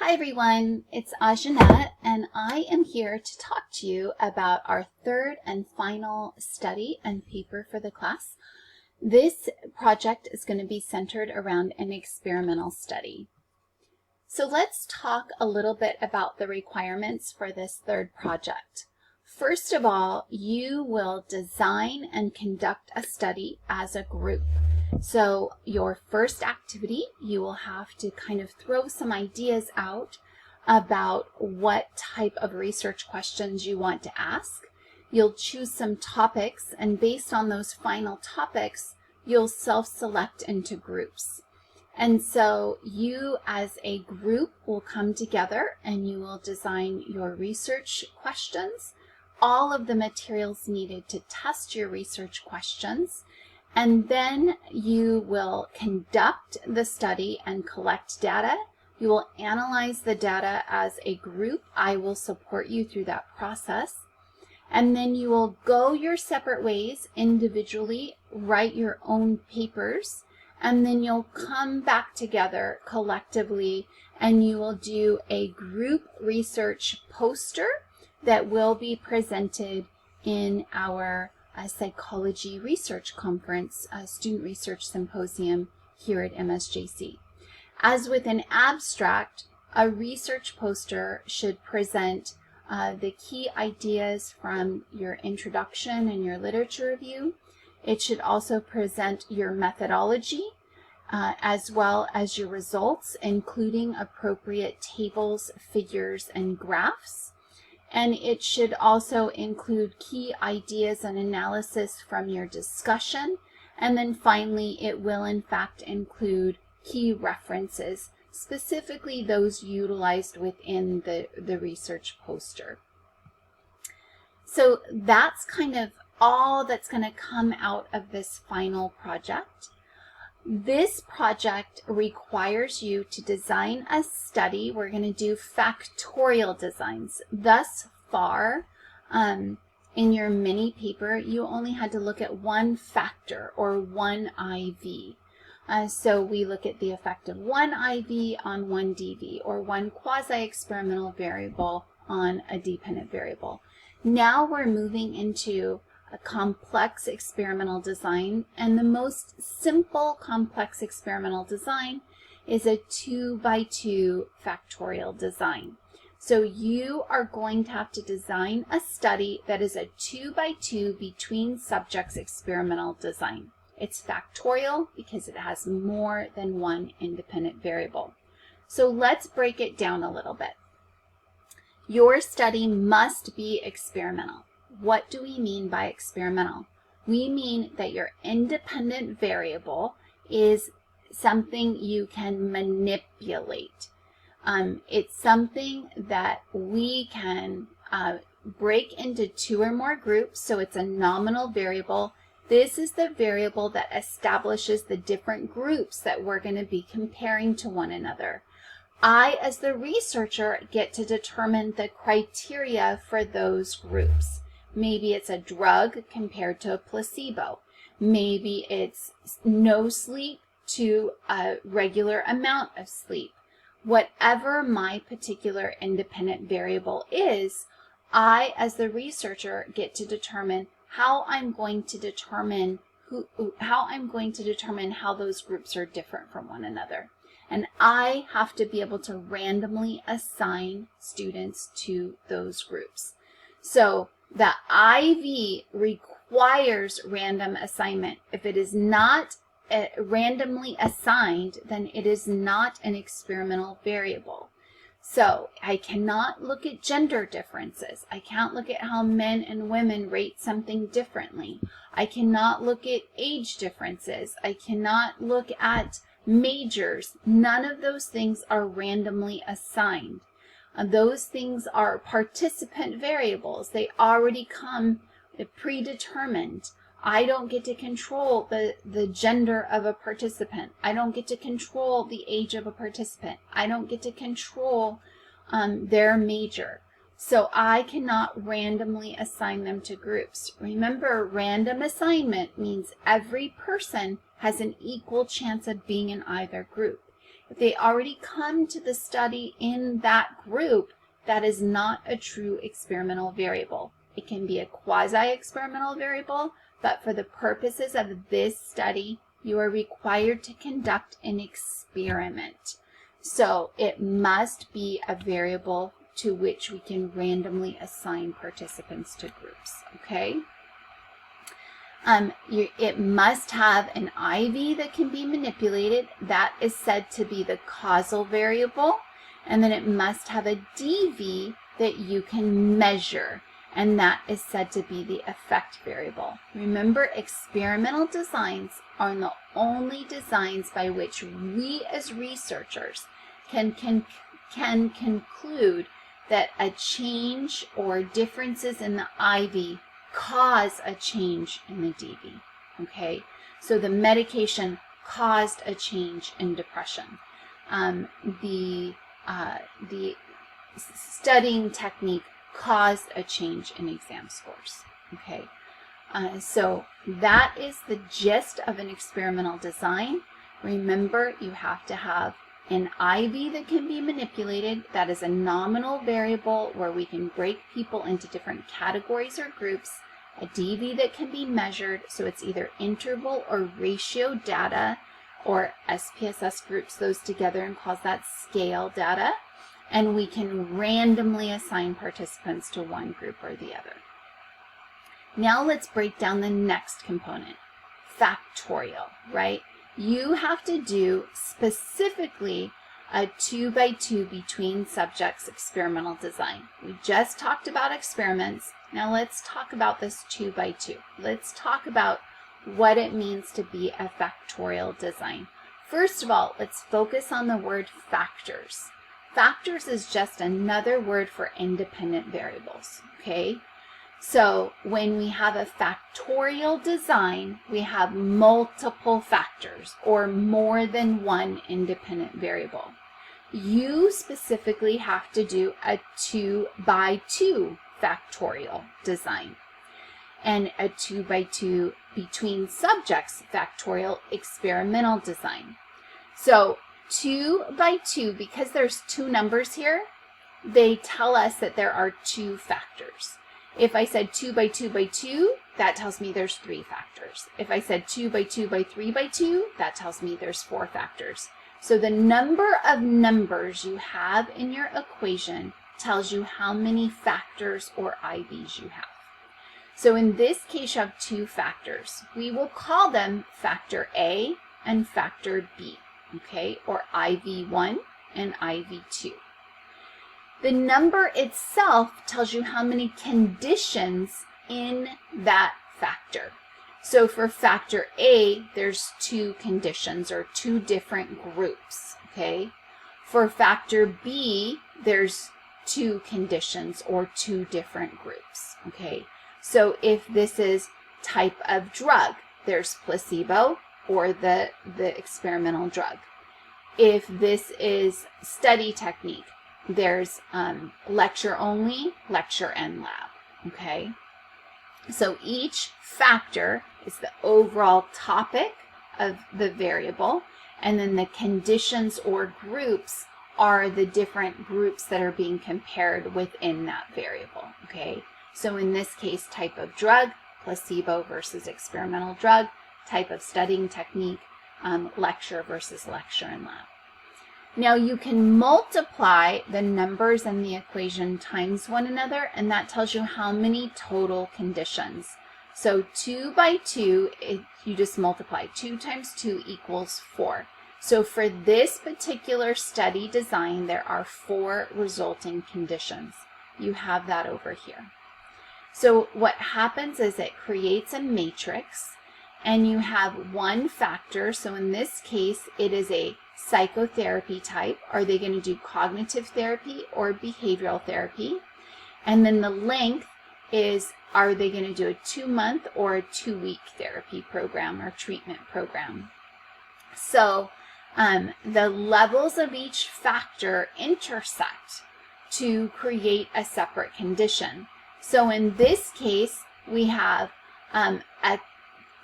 Hi everyone, it's Jeanette, and I am here to talk to you about our third and final study and paper for the class. This project is going to be centered around an experimental study. So let's talk a little bit about the requirements for this third project. First of all, you will design and conduct a study as a group. So your first activity, you will have to kind of throw some ideas out about what type of research questions you want to ask. You'll choose some topics, and based on those final topics, you'll self-select into groups. And so you as a group will come together and you will design your research questions, all of the materials needed to test your research questions, and then you will conduct the study and collect data. You will analyze the data as a group. I will support you through that process. And then you will go your separate ways individually, write your own papers, and then you'll come back together collectively and you will do a group research poster that will be presented in our psychology research conference, student research symposium here at MSJC. As with an abstract, a research poster should present the key ideas from your introduction and your literature review. It should also present your methodology as well as your results, including appropriate tables, figures, and graphs. And it should also include key ideas and analysis from your discussion. And then finally, it will in fact include key references, specifically those utilized within the research poster. So that's kind of all that's going to come out of this final project. This project requires you to design a study. We're going to do factorial designs. Thus far, in your mini paper, you only had to look at one factor or one IV. So we look at the effect of one IV on one DV, or one quasi-experimental variable on a dependent variable. Now we're moving into a complex experimental design, and the most simple complex experimental design is a 2x2 factorial design. So you are going to have to design a study that is a 2x2 between subjects experimental design. It's factorial because it has more than one independent variable. So let's break it down a little bit. Your study must be experimental. What do we mean by experimental? We mean that your independent variable is something you can manipulate. It's something that we can break into two or more groups, so it's a nominal variable. This is the variable that establishes the different groups that we're going to be comparing to one another. I, as the researcher, get to determine the criteria for those groups. Maybe it's a drug compared to a placebo. Maybe it's no sleep to a regular amount of sleep. Whatever my particular independent variable is, I, as the researcher, get to determine how I'm going to determine how those groups are different from one another. And I have to be able to randomly assign students to those groups. So the IV requires random assignment. If it is not randomly assigned, then it is not an experimental variable. So I cannot look at gender differences. I can't look at how men and women rate something differently. I cannot look at age differences. I cannot look at majors. None of those things are randomly assigned. Those things are participant variables. They already come predetermined. I don't get to control the gender of a participant. I don't get to control the age of a participant. I don't get to control their major. So I cannot randomly assign them to groups. Remember, random assignment means every person has an equal chance of being in either group. If they already come to the study in that group, that is not a true experimental variable. It can be a quasi-experimental variable, but for the purposes of this study, you are required to conduct an experiment. So it must be a variable to which we can randomly assign participants to groups, okay? It must have an IV that can be manipulated. That is said to be the causal variable. And then it must have a DV that you can measure. And that is said to be the effect variable. Remember, experimental designs are the only designs by which we as researchers can conclude that a change or differences in the IV cause a change in the DV, okay? So the medication caused a change in depression. The studying technique caused a change in exam scores, okay? So that is the gist of an experimental design. Remember, you have to have an IV that can be manipulated. That is a nominal variable where we can break people into different categories or groups. A DV that can be measured, so it's either interval or ratio data, or SPSS groups those together and calls that scale data. And we can randomly assign participants to one group or the other. Now let's break down the next component, factorial, right? You have to do specifically a 2x2 between subjects experimental design. We just talked about experiments. Now let's talk about this 2x2. Let's talk about what it means to be a factorial design. First of all, let's focus on the word factors. Factors is just another word for independent variables, okay? So when we have a factorial design, we have multiple factors or more than one independent variable. You specifically have to do a 2x2 factorial design and a 2x2 between subjects factorial experimental design. So 2x2, because there's two numbers here, they tell us that there are two factors. If I said 2x2x2, that tells me there's 3 factors. If I said 2x2x3x2, that tells me there's 4 factors. So the number of numbers you have in your equation tells you how many factors or IVs you have. So in this case, you have 2 factors. We will call them factor A and factor B, okay, or IV1 and IV2. The number itself tells you how many conditions in that factor. So for factor A, there's 2 conditions or 2 different groups, okay? For factor B, there's 2 conditions or 2 different groups, okay? So if this is type of drug, there's placebo or the experimental drug. If this is study technique, there's lecture only, lecture and lab, okay? So each factor is the overall topic of the variable, and then the conditions or groups are the different groups that are being compared within that variable, okay? So in this case, type of drug, placebo versus experimental drug, type of studying technique, lecture versus lecture and lab. Now you can multiply the numbers in the equation times one another, and that tells you how many total conditions. So 2x2, you just multiply. 2 times 2 equals 4. So for this particular study design, there are 4 resulting conditions. You have that over here. So what happens is it creates a matrix, and you have one factor. So in this case, it is a psychotherapy type. Are they going to do cognitive therapy or behavioral therapy? And then the length is, are they going to do a 2-month or a 2-week therapy program or treatment program? So the levels of each factor intersect to create a separate condition. So in this case, we have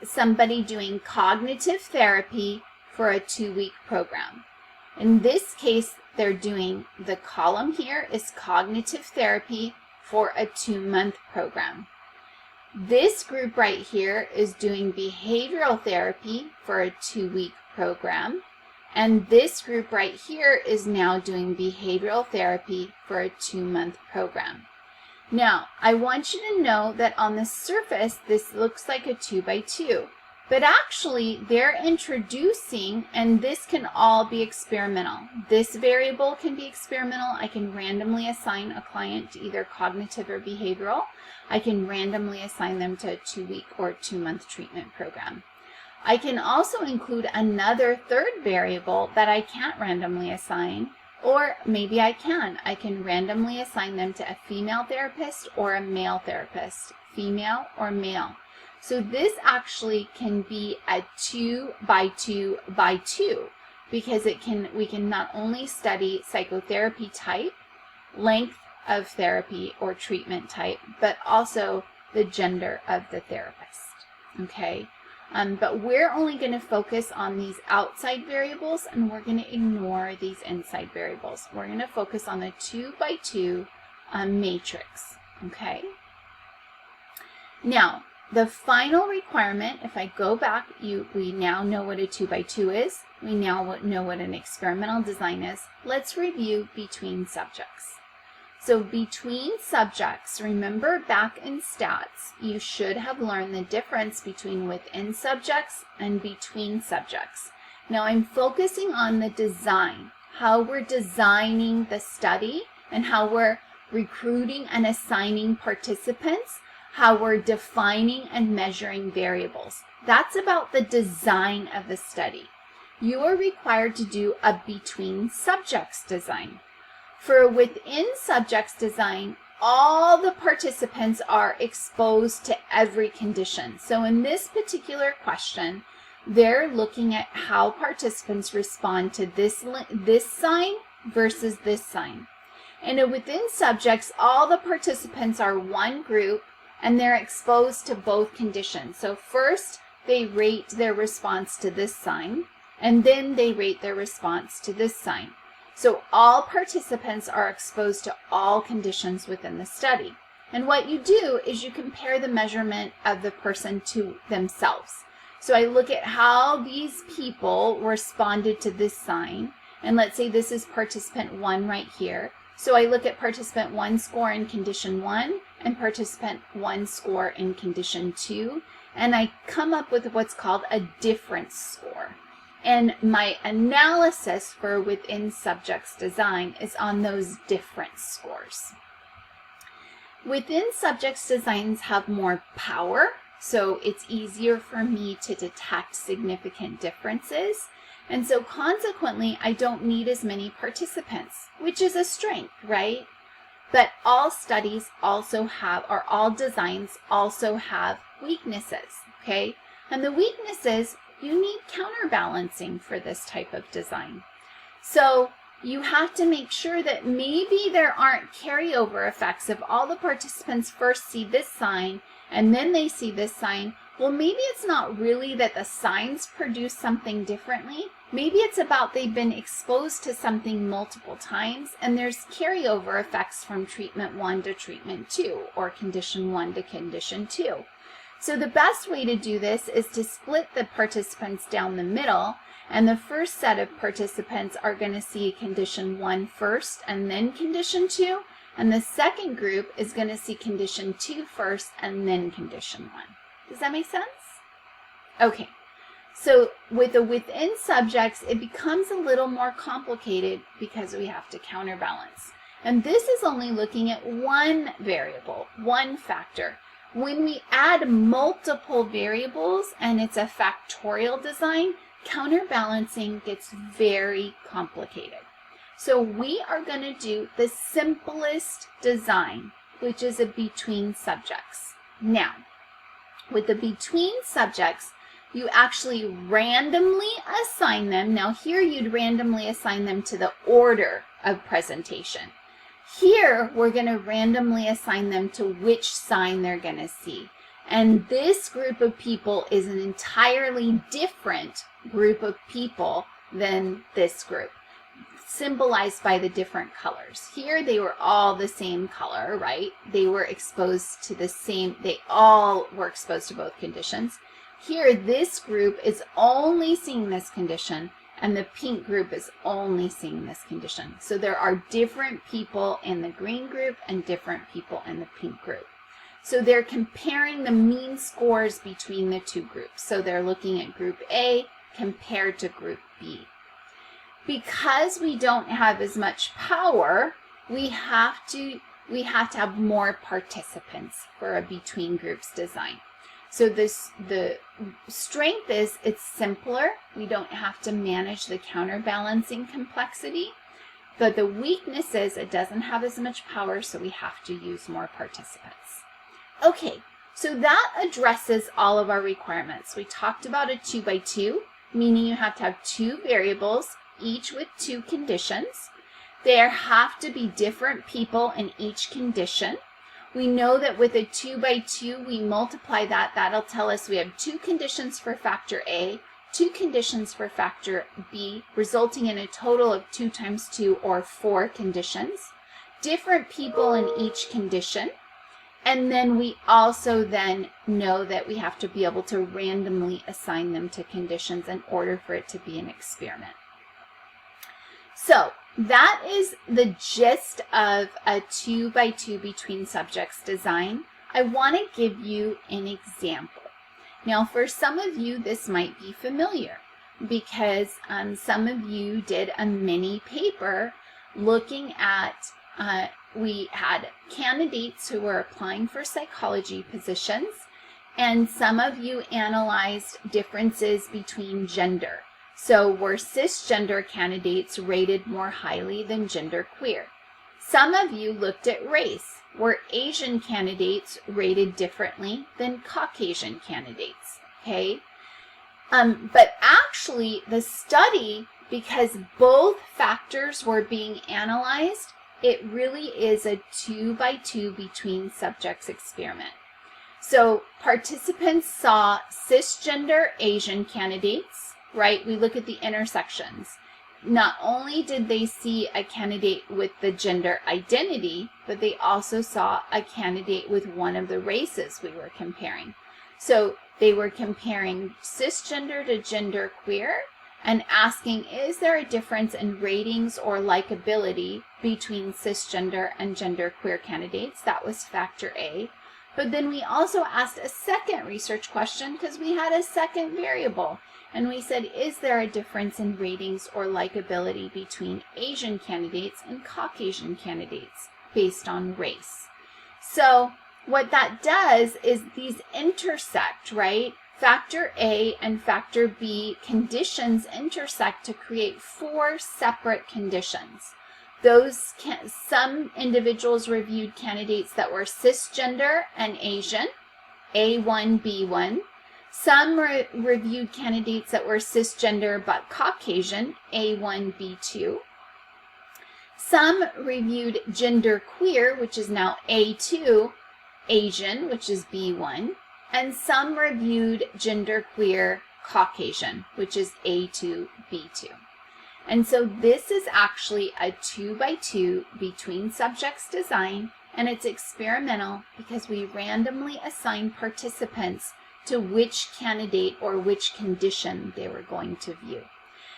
somebody doing cognitive therapy for a 2-week program. In this case, they're doing, the column here is cognitive therapy for a 2-month program. This group right here is doing behavioral therapy for a 2-week program. And this group right here is now doing behavioral therapy for a 2-month program. Now, I want you to know that on the surface, this looks like a 2x2. But actually, they're introducing, and this can all be experimental. This variable can be experimental. I can randomly assign a client to either cognitive or behavioral. I can randomly assign them to a 2-week or 2-month treatment program. I can also include another third variable that I can't randomly assign, or maybe I can. I can randomly assign them to a female therapist or a male therapist, female or male. So this actually can be a 2x2x2 because we can not only study psychotherapy type, length of therapy or treatment type, but also the gender of the therapist, okay? But we're only going to focus on these outside variables, and we're going to ignore these inside variables. We're going to focus on the 2x2 matrix, okay? Now, the final requirement, if I go back, we now know what a 2x2 is. We now know what an experimental design is. Let's review between subjects. So between subjects, remember back in stats, you should have learned the difference between within subjects and between subjects. Now I'm focusing on the design, how we're designing the study and how we're recruiting and assigning participants, how we're defining and measuring variables. That's about the design of the study. You are required to do a between subjects design. For a within subjects design, all the participants are exposed to every condition. So in this particular question, they're looking at how participants respond to this sign versus this sign. And within subjects, all the participants are one group and they're exposed to both conditions. So first, they rate their response to this sign, and then they rate their response to this sign. So all participants are exposed to all conditions within the study. And what you do is you compare the measurement of the person to themselves. So I look at how these people responded to this sign. And let's say this is participant 1 right here. So I look at participant 1 score in condition 1 and participant 1 score in condition 2. And I come up with what's called a difference score. And my analysis for within subjects design is on those difference scores. Within subjects designs have more power, so it's easier for me to detect significant differences. And so consequently, I don't need as many participants, which is a strength, right? But all studies also have, or all designs also have weaknesses, okay? And the weaknesses, you need counterbalancing for this type of design. So you have to make sure that maybe there aren't carryover effects. If all the participants first see this sign and then they see this sign, well, maybe it's not really that the signs produce something differently. Maybe it's about they've been exposed to something multiple times and there's carryover effects from treatment 1 to treatment 2 or condition 1 to condition 2. So the best way to do this is to split the participants down the middle, and the first set of participants are going to see condition 1 first and then condition 2, and the second group is going to see condition 2 first and then condition 1. Does that make sense? Okay, so with the within subjects, it becomes a little more complicated because we have to counterbalance. And this is only looking at one variable, one factor. When we add multiple variables and it's a factorial design, counterbalancing gets very complicated. So we are going to do the simplest design, which is a between subjects. Now, with the between subjects, you actually randomly assign them. Now here you'd randomly assign them to the order of presentation. Here, we're going to randomly assign them to which sign they're going to see. And this group of people is an entirely different group of people than this group. symbolized by the different colors. Here they were all the same color, right? They were exposed to the same, they all were exposed to both conditions. Here, this group is only seeing this condition, and the pink group is only seeing this condition. So there are different people in the green group and different people in the pink group. So they're comparing the mean scores between the two groups. So they're looking at group A compared to group B. Because we don't have as much power, we have to have more participants for a between groups design. So the strength is it's simpler. We don't have to manage the counterbalancing complexity. But the weakness is it doesn't have as much power, so we have to use more participants. Okay, so that addresses all of our requirements. We talked about a 2x2, meaning you have to have two variables, each with two conditions. There have to be different people in each condition. We know that with a 2x2, we multiply that. That'll tell us we have two conditions for factor A, two conditions for factor B, resulting in a total of 2 times 2 or 4 conditions. Different people in each condition. And then we also then know that we have to be able to randomly assign them to conditions in order for it to be an experiment. So that is the gist of a 2x2 between subjects design. I want to give you an example. Now, for some of you, this might be familiar because some of you did a mini paper looking at, we had candidates who were applying for psychology positions, and some of you analyzed differences between gender. So were cisgender candidates rated more highly than genderqueer? Some of you looked at race. Were Asian candidates rated differently than Caucasian candidates? Okay. But actually the study, because both factors were being analyzed, it really is a 2x2 between subjects experiment. So participants saw cisgender Asian candidates, right? We look at the intersections. Not only did they see a candidate with the gender identity, but they also saw a candidate with one of the races we were comparing. So they were comparing cisgender to genderqueer and asking, is there a difference in ratings or likability between cisgender and genderqueer candidates? That was factor A. But then we also asked a second research question because we had a second variable. And we said, is there a difference in ratings or likability between Asian candidates and Caucasian candidates based on race? So what that does is these intersect, right? Factor A and factor B conditions intersect to create 4 separate conditions. Some individuals reviewed candidates that were cisgender and Asian, A1, B1. Some reviewed candidates that were cisgender but Caucasian, A1, B2. Some reviewed genderqueer, which is now A2, Asian, which is B1. And some reviewed genderqueer Caucasian, which is A2, B2. And so this is actually a 2x2 between subjects design, and it's experimental because we randomly assign participants to which candidate or which condition they were going to view.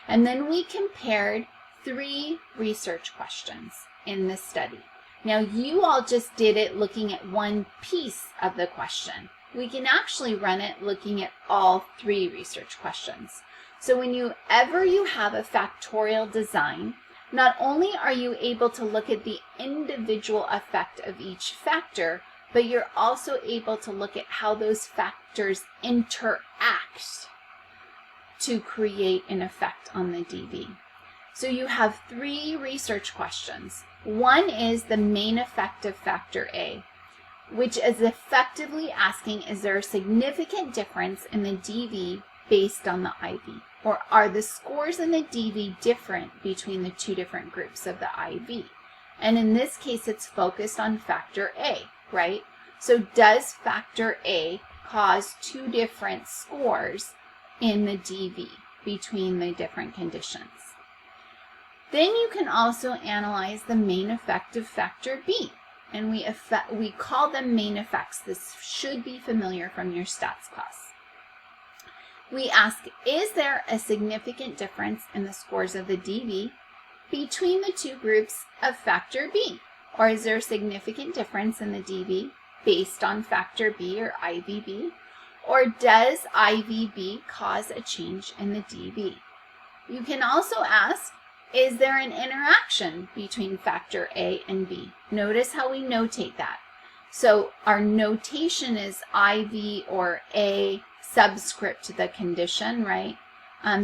And then we compared 3 research questions in this study. Now you all just did it looking at one piece of the question. We can actually run it looking at all 3 research questions. So whenever you have a factorial design, not only are you able to look at the individual effect of each factor, but you're also able to look at how those factors interact to create an effect on the DV. So you have 3 research questions. One is the main effect of factor A, which is effectively asking, is there a significant difference in the DV based on the IV? Or are the scores in the DV different between the 2 different groups of the IV? And in this case, it's focused on factor A, right? So does factor A cause 2 different scores in the DV between the different conditions? Then you can also analyze the main effect of factor B. And we call them main effects. This should be familiar from your stats class. We ask, is there a significant difference in the scores of the DV between the two groups of factor B? Or is there a significant difference in the DV based on factor B or IVB? Or does IVB cause a change in the DV? You can also ask, is there an interaction between factor A and B? Notice how we notate that. So our notation is IV or A subscript the condition, right?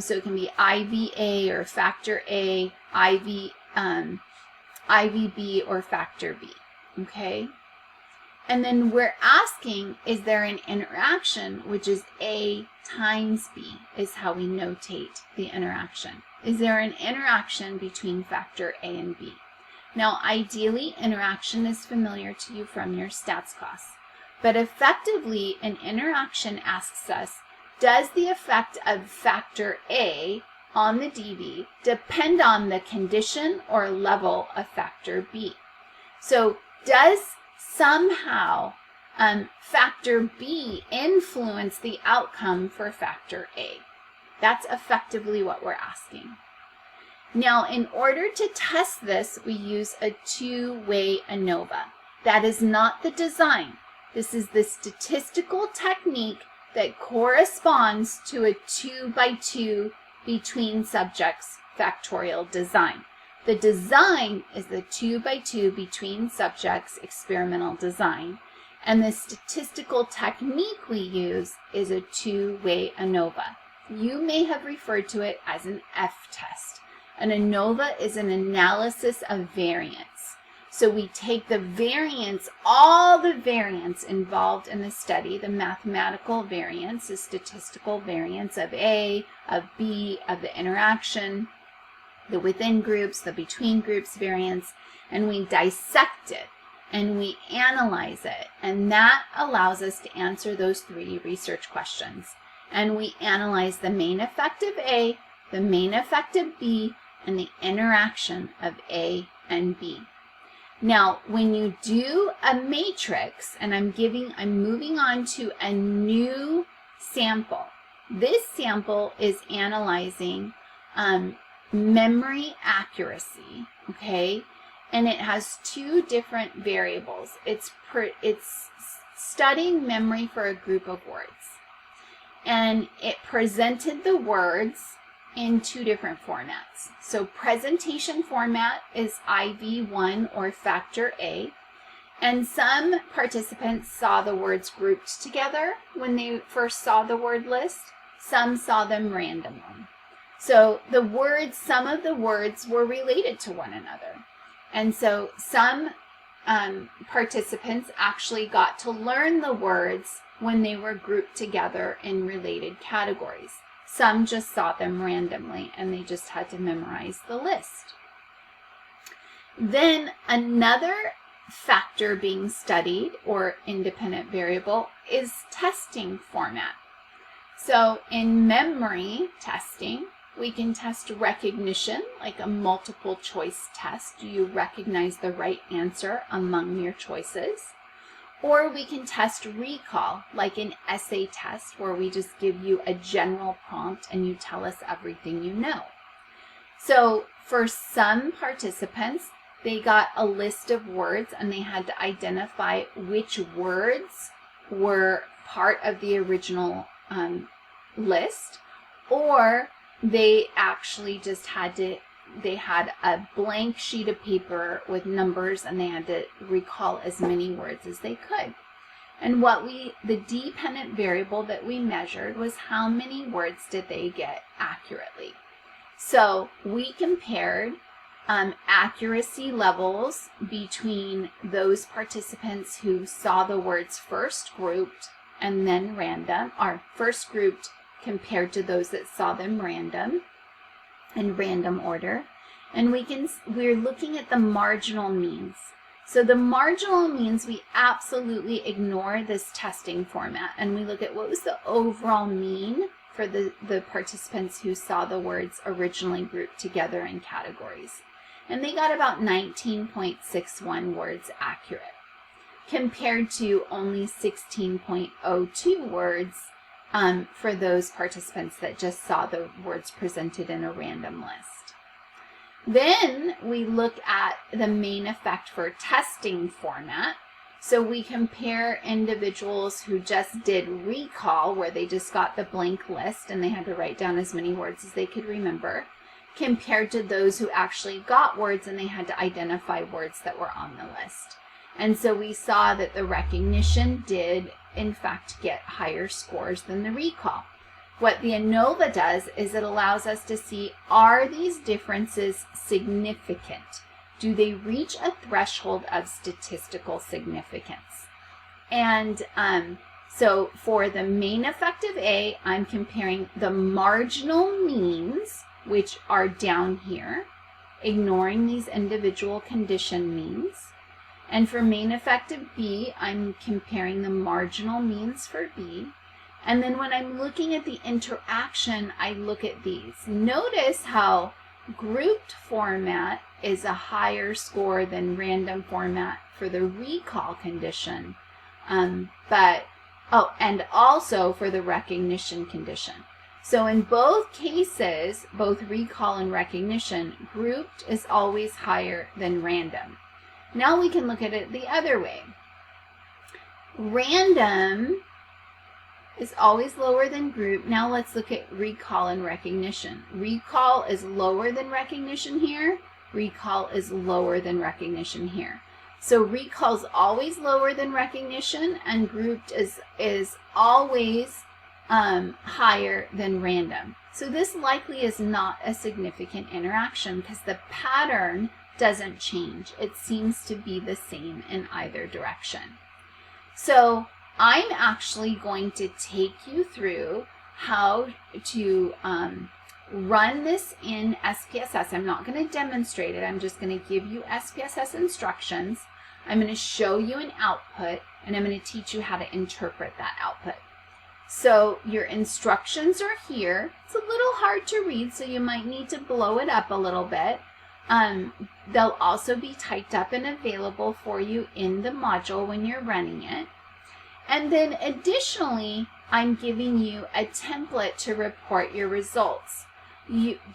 So it can be IVA or factor A, IVB or factor B, okay? And then we're asking, is there an interaction, which is A times B, is how we notate the interaction. Is there an interaction between factor A and B? Now, ideally, interaction is familiar to you from your stats class. But effectively, an interaction asks us, does the effect of factor A on the DV depend on the condition or level of factor B? So does somehow factor B influence the outcome for factor A? That's effectively what we're asking. Now, in order to test this, we use a two-way ANOVA. That is not the design. This is the statistical technique that corresponds to a 2x2 between subjects factorial design. The design is the 2x2 between subjects experimental design, and the statistical technique we use is a two-way ANOVA. You may have referred to it as an F test. An ANOVA is an analysis of variance. So we take the variance, all the variance involved in the study, the mathematical variance, the statistical variance of A, of B, of the interaction, the within groups, the between groups variance, and we dissect it and we analyze it. And that allows us to answer those 3 research questions. And we analyze the main effect of A, the main effect of B, and the interaction of A and B. Now, when you do a matrix, and I'm moving on to a new sample. This sample is analyzing memory accuracy, okay? And it has 2 different variables. It's studying memory for a group of words. And it presented the words in 2 different formats. So presentation format is IV1 or factor A, and some participants saw the words grouped together when they first saw the word list. Some saw them randomly. So some of the words were related to one another. And so some participants actually got to learn the words when they were grouped together in related categories. Some just saw them randomly and they just had to memorize the list. Then another factor being studied, or independent variable, is testing format. So in memory testing, we can test recognition, like a multiple choice test. Do you recognize the right answer among your choices? Or we can test recall, like an essay test where we just give you a general prompt and you tell us everything you know. So for some participants, they got a list of words and they had to identify which words were part of the original list, or they actually just they had a blank sheet of paper with numbers and they had to recall as many words as they could. And the dependent variable that we measured was how many words did they get accurately. So we compared accuracy levels between those participants who saw the words first grouped and then random, or first grouped compared to those that saw them random, in random order. And we're looking at the marginal means. So the marginal means, we absolutely ignore this testing format and we look at what was the overall mean for the participants who saw the words originally grouped together in categories. And they got about 19.61 words accurate, compared to only 16.02 words for those participants that just saw the words presented in a random list. Then we look at the main effect for testing format. So we compare individuals who just did recall, where they just got the blank list and they had to write down as many words as they could remember, compared to those who actually got words and they had to identify words that were on the list. And so we saw that the recognition did, in fact, get higher scores than the recall. What the ANOVA does is it allows us to see, are these differences significant? Do they reach a threshold of statistical significance? And so for the main effect of A, I'm comparing the marginal means, which are down here, ignoring these individual condition means. And for main effect of B, I'm comparing the marginal means for B. And then when I'm looking at the interaction, I look at these. Notice how grouped format is a higher score than random format for the recall condition, and also for the recognition condition. So in both cases, both recall and recognition, grouped is always higher than random. Now we can look at it the other way. Random is always lower than group. Now let's look at recall and recognition. Recall is lower than recognition here. Recall is lower than recognition here. So recall is always lower than recognition, and grouped is always higher than random. So this likely is not a significant interaction because the pattern doesn't change. It seems to be the same in either direction. So I'm actually going to take you through how to run this in SPSS. I'm not going to demonstrate it. I'm just going to give you SPSS instructions. I'm going to show you an output, and I'm going to teach you how to interpret that output. So your instructions are here. It's a little hard to read, so you might need to blow it up a little bit. They'll also be typed up and available for you in the module when you're running it. And then additionally, I'm giving you a template to report your results.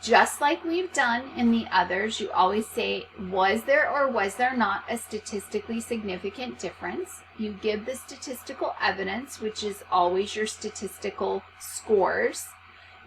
Just like we've done in the others, you always say, was there or was there not a statistically significant difference? You give the statistical evidence, which is always your statistical scores.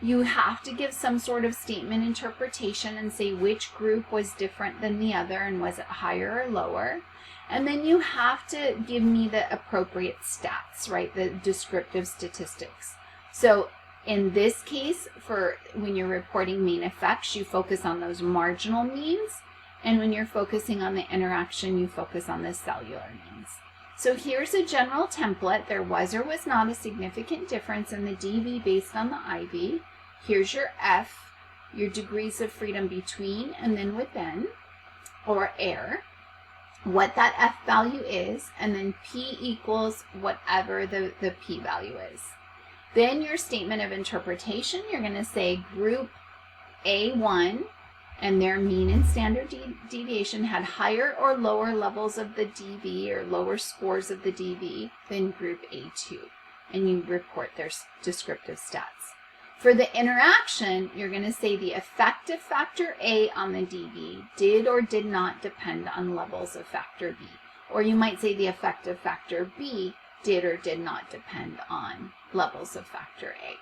You have to give some sort of statement interpretation and say which group was different than the other and was it higher or lower. And then you have to give me the appropriate stats, right? The descriptive statistics. So in this case, for when you're reporting main effects, you focus on those marginal means. And when you're focusing on the interaction, you focus on the cellular means. So here's a general template. There was or was not a significant difference in the DV based on the IV. Here's your F, your degrees of freedom between and then within, or error, what that F value is, and then P equals whatever the P value is. Then your statement of interpretation, you're going to say group A1 and their mean and standard deviation had higher or lower levels of the DV or lower scores of the DV than group A2, and you report their descriptive stats. For the interaction, you're going to say the effective factor A on the DV did or did not depend on levels of factor B. Or you might say the effective factor B did or did not depend on levels of factor A.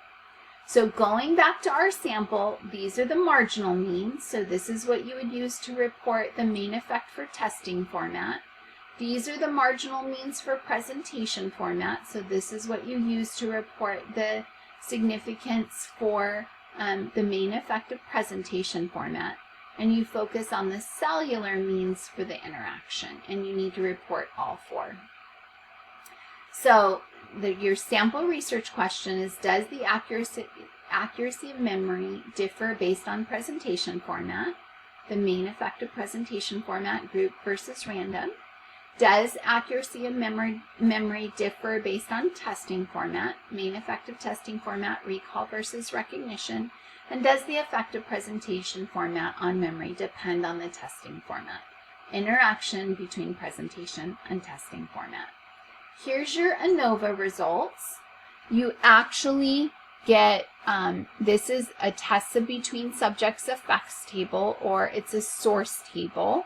So going back to our sample, these are the marginal means. So this is what you would use to report the main effect for testing format. These are the marginal means for presentation format. So this is what you use to report the significance for the main effect of presentation format. And you focus on the cellular means for the interaction. And you need to report all four. So your sample research question is, does the accuracy of memory differ based on presentation format? The main effect of presentation format, group versus random. Does accuracy of memory differ based on testing format, main effective testing format, recall versus recognition? And does the effective presentation format on memory depend on the testing format? Interaction between presentation and testing format. Here's your ANOVA results. You actually get, this is a test of between subjects effects table, or it's a source table.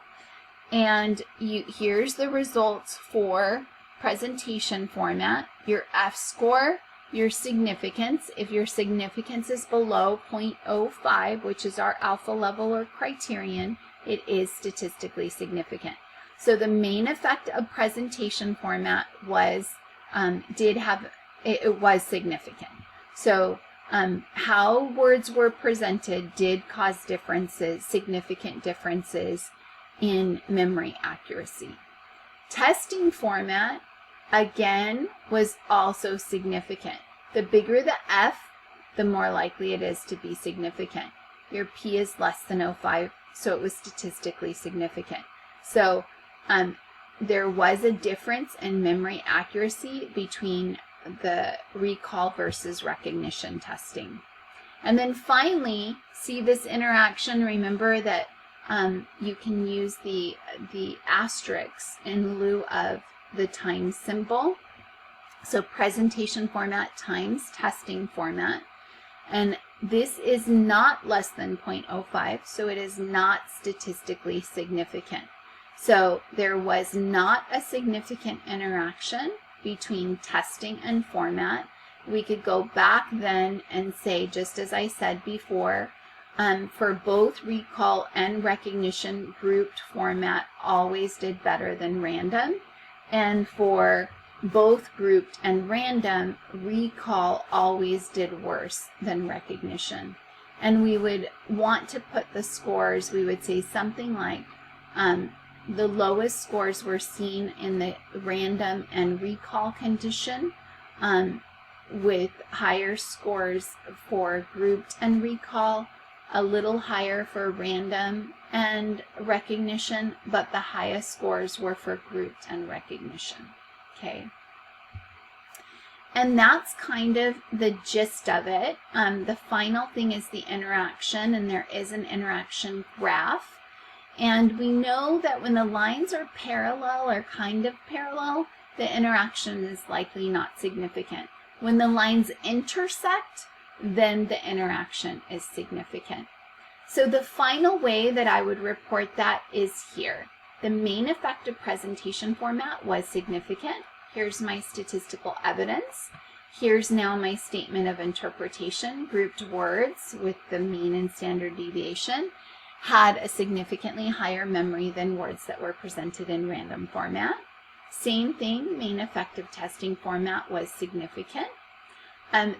And here's the results for presentation format, your F score, your significance. If your significance is below 0.05, which is our alpha level or criterion, it is statistically significant. So the main effect of presentation format was, it was significant. So how words were presented did cause differences, significant differences in memory accuracy. Testing format, again, was also significant. The bigger the F, the more likely it is to be significant. Your P is less than 0.05, so it was statistically significant. So there was a difference in memory accuracy between the recall versus recognition testing. And then finally, see this interaction. Remember that you can use the asterisks in lieu of the times symbol. So presentation format times testing format. And this is not less than 0.05, so it is not statistically significant. So there was not a significant interaction between testing and format. We could go back then and say, just as I said before, for both recall and recognition, grouped format always did better than random. And for both grouped and random, recall always did worse than recognition. And we would want to put the scores, we would say something like, the lowest scores were seen in the random and recall condition, with higher scores for grouped and recall, a little higher for random and recognition, but the highest scores were for grouped and recognition. Okay. And that's kind of the gist of it. The final thing is the interaction, and there is an interaction graph. And we know that when the lines are parallel or kind of parallel, the interaction is likely not significant. When the lines intersect, then the interaction is significant. So the final way that I would report that is here. The main effective presentation format was significant. Here's my statistical evidence. Here's now my statement of interpretation. Grouped words with the mean and standard deviation had a significantly higher memory than words that were presented in random format. Same thing, main effective testing format was significant.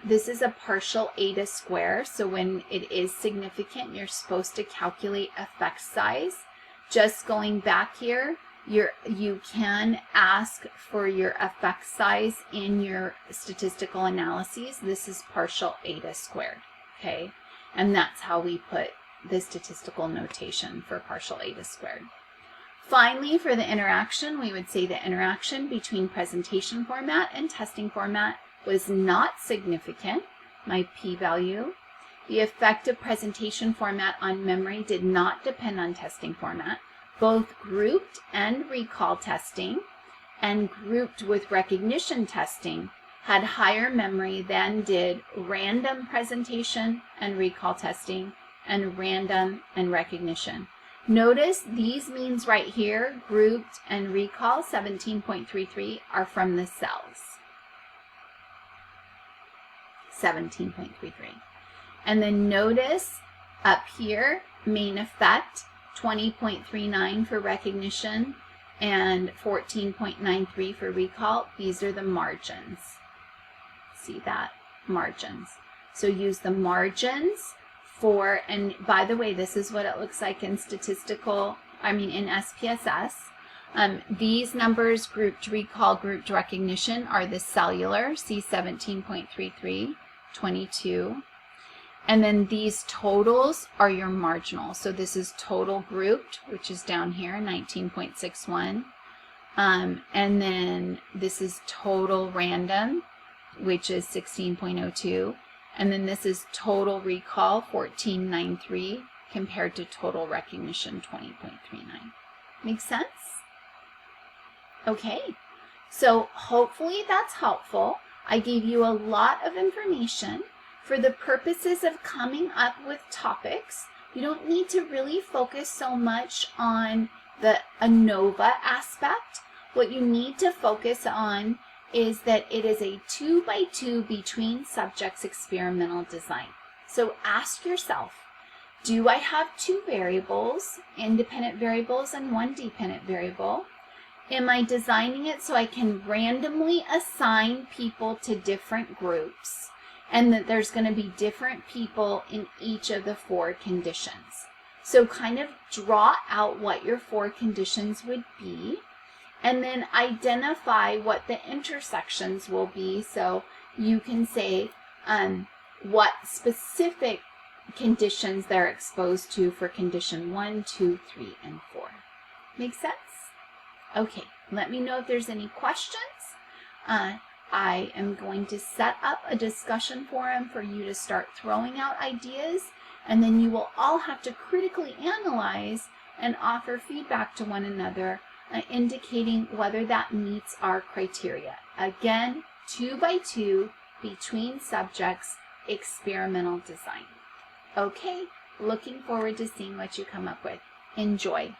This is a partial eta square, so when it is significant, you're supposed to calculate effect size. Just going back here, you can ask for your effect size in your statistical analyses. This is partial eta squared, okay? And that's how we put the statistical notation for partial eta squared. Finally, for the interaction, we would say the interaction between presentation format and testing format was not significant, my p-value. The effective presentation format on memory did not depend on testing format. Both grouped and recall testing and grouped with recognition testing had higher memory than did random presentation and recall testing and random and recognition. Notice these means right here, grouped and recall 17.33 are from the cells. 17.33. And then notice up here, main effect, 20.39 for recognition and 14.93 for recall. These are the margins. See that? Margins. So use the margins for, and by the way, this is what it looks like in statistical, in SPSS. These numbers, grouped recall, grouped recognition, are the cellular, see 17.33, 22. And then these totals are your marginal. So this is total grouped, which is down here, 19.61. And then this is total random, which is 16.02. And then this is total recall, 1493, compared to total recognition, 20.39. Make sense? Okay, so hopefully that's helpful. I gave you a lot of information. For the purposes of coming up with topics, you don't need to really focus so much on the ANOVA aspect. What you need to focus on is that it is a 2x2 between subjects experimental design. So ask yourself, do I have two variables, independent variables and one dependent variable? Am I designing it so I can randomly assign people to different groups and that there's going to be different people in each of the 4 conditions? So kind of draw out what your 4 conditions would be, and then identify what the intersections will be, so you can say what specific conditions they're exposed to for condition 1, 2, 3, and 4. Make sense? Okay, let me know if there's any questions. I am going to set up a discussion forum for you to start throwing out ideas, and then you will all have to critically analyze and offer feedback to one another, indicating whether that meets our criteria. Again, 2x2 between subjects, experimental design. Okay, looking forward to seeing what you come up with. Enjoy.